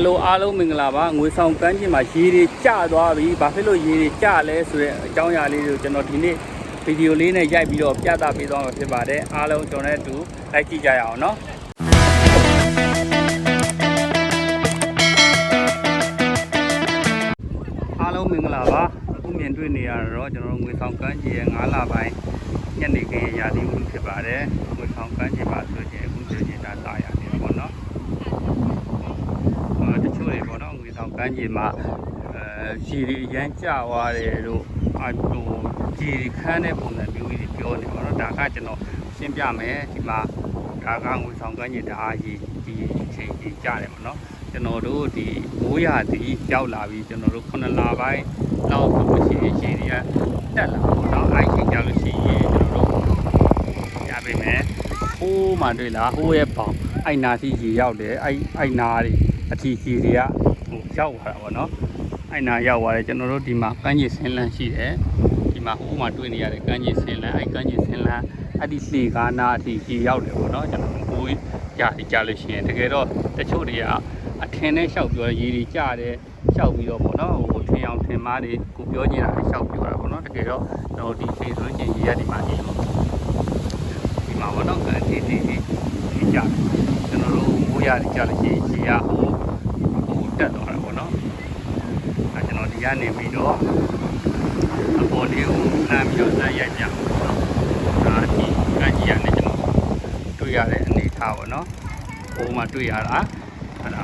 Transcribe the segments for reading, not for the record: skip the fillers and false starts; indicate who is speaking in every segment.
Speaker 1: Hello အားလုံးမင်္ဂလာပါငွေဆောင်ကမ်းခြေမှာရေတွေကျသွားပြီဘာဖြစ်လို့ရေတွေကျလဲဆိုတဲ့အကြောင်းအရာလေးတွေကိုကျွန်တော်ဒီနေ့ဗီဒီယိုလေးနဲ့ရိုက်ပြီးတော့ပြသပေးသွားမှာဖြစ်ပါတယ်အားလုံးကျွန်တော်နဲ့အတူလိုက်ကြည့်ကြရအောင်နော်အားလုံးမင်္ဂလာပါအခုမြင်တွေ့နေရတော့ကျွန်တော်ငွေဆောင်ကမ်းခြေရဲ့9လပိုင်းညနေခင်းရာသီဥတုဖြစ်ပါတယ်ငွေဆောင်ကမ်းခြေမှာဆိုရင်အခုဆိုရင်ဒါတာရနေပါတော့နော်တချို့တွေပေါ့နော်ငွေဆောင်ကမ်းခြေမှာရေတွေအရမ်းကျသွားတယ်လို့ရေခမ်းတဲ့ပုံစံမျိုးကြီးပြောနေပါတော့ဒါကကျွန်တော်ရှင်းပြမယ်ဒီမှာဒါကငွေဆောင်ကမ်းခြေဒါရေဒီအချိန်ကြီးကျတယ်ပေါ့နော်ကျွန်တော်တို့ဒီမိုးရာသီရောက်လာပြီးကျွန်တော်တို့9လပိုင်းလောက်ဆိုလို့ရှိရင်ရေတွေကတက်လာပေါ့နော်အဲ့ချိန်ကျလို့ရှိရင်ကျွန်တော်တို့ရပါမယ်ဟိုးမှတွေ့လားဟိုးရဲ့ပေါင်အဲ့နာစီရေရောက်တယ်အဲ့နာတွေအထီစီတွေကဟိုရောက်သွားတာပေါ့နော်အဲ့နာရောက်သွားတယ်ကျွန်တော်တို့ဒီမှာကမ်းခြေဆင်းလန်းရှိတယ်ဒီမှာဟိုးမှာတွေ့နေရတဲ့ကမ်းခြေဆင်းလန်းအဲ့ကမ်းခြေဆင်းလန်းအဲ့ဒီလှေကားနာအထီရေရောက်တယ်ပေါ့နော်ကျွန်တော်ဟိုးကြလို့ရှိရင်တကယ်တော့တချို့တွေကအထင်နဲ့လျှောက်ပြောရေတွေကျတယ်လျှောက်ပြီးတော့ပေါ့နော်ဟိုထင်အောင်ထင်မှားတွေကိုပြောနေတာလျှောက်ပြောတာပေါ့နော်တကယ်တော့ကျွန်တော်ဒီချိန်ဆိုလို့ရှိရင်ရေရဒီမှာဒီမှာပေါ့နော်ကမ်းခြေဒီကျတယ်ကျွန်တော်တို့မိုးရကြလို့ရှိရင်ရေရဟိုတက်သွားတာပေါ့နော်အဲကျွန်တော်ဒီကနေပြီးတော့အပေါ်လေးကိုလမ်းပြီးတော့လက်ရိုက်ပြဒါဒီကမ်းခြေရနေကျွန်တော်တွေ့ရတဲ့အနေထားပေါ့နော်ဟိုမှာတွေ့ရတာအဲ့ဒါ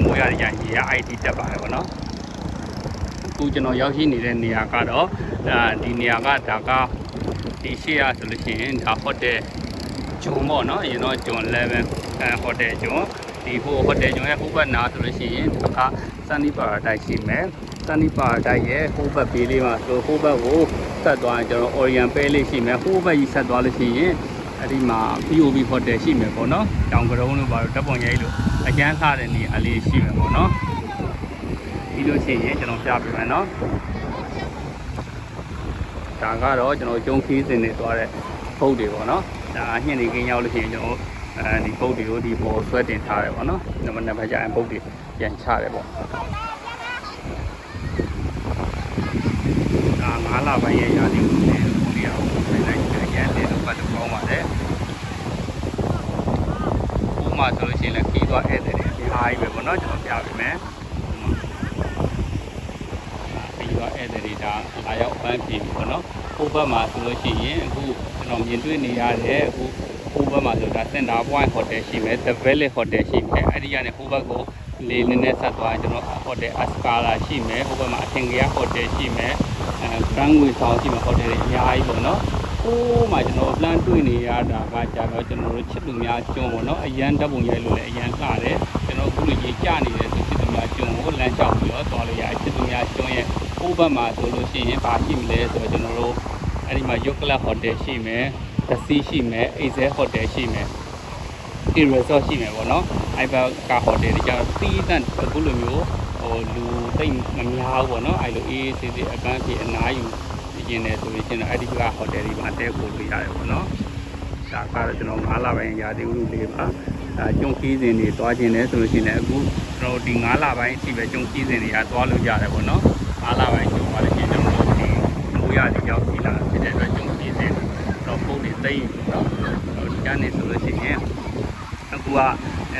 Speaker 1: မိုးရရရေရ IT တက်ပါတယ်ပေါ့နော်အခုကျွန်တော်ရောက်ရှိနေတဲ့နေရာကတော့ဒီနေရာကဒါကဒီရှေ့ရဆိုလို့ရှိရင်ဒါဟိုတယ်ဂျုံပေါ့နော်အရင်တော့ဂျုံ11ဟိုတယ်ဂျုံဒီဟိုတယ်ဂျုံရဲ့ဟိုဘက်နာဆိုလို့ရှိရင်ဒါကစန်နီပါရာဒိုက်ရှိမယ်စန်နီပါရာဒိုက်ရဲ့ဟိုဘက်ဘေးလေးမှာဆိုဟိုဘက်ကိုဆက်သွားရင်ကျွန်တော် Orion ပဲလေးရှိမယ်ဟိုဘက်ကြီးဆက်သွားလို့ရှိရင်အဲ့ဒီမှာ POB ဟိုတယ်ရှိမယ်ပေါ့နော်တောင်ကရုံးလို့ပါတော့ဓာတ်ပုံရိုက်လို့အကျန်းခတဲ့နေအလေးရှိမယ်ပေါ့နော်ပြီးလို့ရှိရင်ကျွန်တော်ပြပြမယ်နော်ဒါကတော့ကျွန်တော်ကျုံခီးစင်နေသွားတဲ့ဘုတ်တွေပေါ့နော်ဒါညှင့်နေကင်းရောက်လို့ရှိရင်ကျွန်တော်ဒီဘုတ်တွေကိုဒီပေါ်ဆွဲတင်ထားတယ်ပေါ့နော်နံပါတ်ကျရင်ဘုတ်တွေပြန်ချတယ်ပေါ့ဒါ9လပိုင်းရဲ့ရာသီဥတုတွေဒီရအောင်ပြန်လိုက်ရန်တယ်တော့ပတ်လို့ကောင်းပါတယ်ဥပမာဆိုလို့ရှိရင်လည်းခီးသွားဧည့်သည်တွေအများကြီးပဲပေါ့နော်ကျွန်တော်ပြပေးမယ်ပြီးတော့ဧည့်သည်တွေဒါလာရောက်ပန်းပြည်ပေါ့နော်ဟိုဘက်မှာဆိုလို့ရှိရင်အခုကျွန်တော်မြင်တွေ့နေရတဲ့အခုဟိုဘက်မှာဆိုဒါစင်တာပွိုင်းဟိုတယ်ရှိမယ် The Village Hotel ရှိမယ်အဲ့ဒီကနေဟိုဘက်ကိုလေးနည်းနည်းဆက်သွားကျွန်တော်ဟိုတယ် Ascala ရှိမယ်ဟိုဘက်မှာအထင်ကရဟိုတယ်ရှိမယ်Grand ငွေဆောင်ရှိမယ်ဟိုတယ်တွေအများကြီးပေါ့နော်ဟိုးမှာကျွန်တော် plan တွေ့နေရတာကကြတော့ကျွန်တော်တို့ချစ်သူများကျွန်းပေါ့နော်အရန်ဓာတ်ပုံရိုက်လို့လည်းအရန်လှတယ်ကျွန်တော်အခုလိုရေကျနေတယ်ဆိုချစ်သူများကျွန်းကိုလမ်းလျှောက်ပြီးတော့သွားလို့ရချစ်သူများကျွန်းရဲ့ဟိုဘက်မှာဆိုလို့ရှိရင်ဘာရှိမလဲဆိုတော့ကျွန်တော်တို့အဲ့ဒီမှာ Yacht Club Hotel ရှိမယ်The Sea ရှိမယ် Ace Hotel ရှိမယ်ဒီ resort ရှိမယ်ပေါ့နော်အဲ့ဘက်ကဟိုတယ်တွေကျတော့တီးတန့်အခုလိုမျိုးဟိုလူသိမ့်မများဘူးပေါ့နော်အဲ့လိုအေးဆေးဆေးအကန့်စီအနားယူကျင်တယ်ဆိုရင်ကျွန်တော်အဲ့ဒီကဟိုတယ်တွေမှာတဲခိုလို့ရတယ်ပေါ့နော်ဒါကတော့ကျွန်တော်9လပိုင်းရာသီဥတုလေးပါကျုံခီးစဉ်တွေတွားခြင်းတယ်ဆိုလို့ရှိရင်အခုကျွန်တော်ဒီ9လပိုင်းအထိပဲကျုံခီးစဉ်တွေကတွားလို့ရတယ်ပေါ့နော်9လပိုင်းကျုံသွားလို့ရှိရင်ကျွန်တော်ဒီမိုးရသည်ရောက်ပြီလားဖြစ်တဲ့အတွက်ကျုံခီးစဉ်တော့ပုံတွေသိမ့်နော်ဒီကနေဆိုလို့ရှိရင်အခုက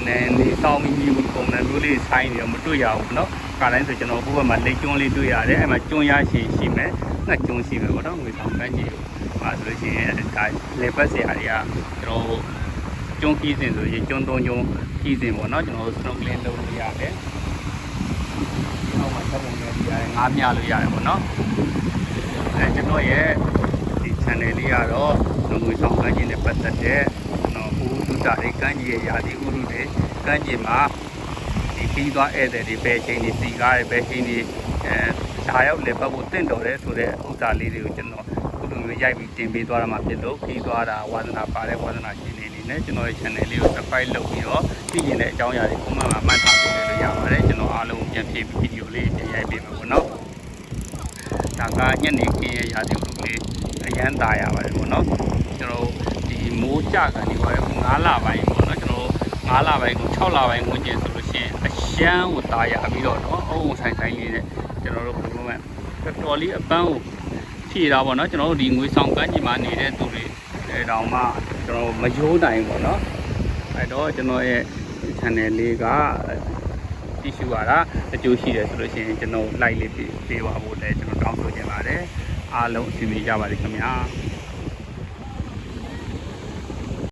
Speaker 1: နေစောင်းပြီးပုံစံမျိုးလေးဆိုင်းနေတော့မတွေ့ရဘူးเนาะခါတိုင်းဆိုကျွန်တော်ဟိုဘက်မှာလက်ကျွန်းလေးတွေ့ရတယ်အဲ့မှာကျွန်းရရှိမယ်ငှက်ကျွန်းရှိမယ်ပေါ့နော်ငွေဆောင်ကမ်းခြေမှာဆိုလို့ရှိရင်ဒါလေပတ်စရာတွေကကျွန်တော်ကျွန်းခီးစဉ်ဆိုရင်ကျွန်း3ကျွန်းခီးစဉ်ပေါ့နော်ကျွန်တော် snorkeling လုပ်လို့ရတယ်အောက်မှာချက်ပုံနဲ့ရတယ်ငါးမြလို့ရတယ်ပေါ့နော်အဲကျွန်တော်ရဲ့ဒီ channel လေးကတော့ငွေဆောင်ကမ်းခြေနဲ့ပတ်သက်တဲ့ဥဒ္ဒါတွေကမ်းခြေရဲ့ရာသီဥတုတွေကမ်းခြေမှာဒီပြီးသွားဧည့်သည်တွေဘယ်ချိန်တွေစီကားတွေဘယ်ချိန်တွေဓာရောက်လေပတ်ဖို့တင့်တော်တယ်ဆိုတဲ့ဥဒ္ဒါလေးတွေကိုကျွန်တော်အခုလိုမျိုးရိုက်ပြီးတင်ပေးသွားရမှာဖြစ်လို့ပြီးသွားတာဝါသနာပါတဲ့ဝါသနာရှင်တွေအနေနဲ့ကျွန်တော်ရဲ့ channel လေးကို subscribe လုပ်ပြီးတော့သိကျင်တဲ့အကြောင်းအရာတွေပုံမှန်မှာမှတ်ထားပေးလို့ရပါတယ်ကျွန်တော်အားလုံးပြန်ဖြည့်ဗီဒီယိုလေးတင်ရိုက်ပေးမှာပေါ့နော်ဒါကညနေခင်းရဲ့ရာသီဥတုလေးအရန်တာရပါတယ်ပေါ့နော်ကျွန်တော်ဒီမိုးကြကန်ဒီပါ9လပိုင်းပေါ့နော်ကျွန်တော်9လပိုင်းကို6လပိုင်းဝင်ကျင်ဆိုလို့ရှိရင်အ ရှမ်းကိုတာယာပြီးတော့နော်အုံဆိုင်ဆိုင်လေးနဲ့ကျွန်တော်တို့ဘယ်လိုမှတော်တော်လေးအပန်းကိုဖြည့်တာပေါ့နော်ကျွန်တော်တို့ဒီငွေဆောင်ကန်းကြီးမှာနေတဲ့သူတွေအဲတောင်မှကျွန်တော်မယိုးနိုင်ပေါ့နော်အဲတော့ကျွန်တော်ရဲ့ channel လေးကကြည့်ရှုရတာအကျိုးရှိတယ်ဆိုလို့ရှိရင်ကျွန်တော် like လေးပေးပါဖို့လည်းကျွန်တော်တောင်းဆိုချင်ပါတယ်အားလုံးအဆင်ပြေကြပါစေခင်ဗျာ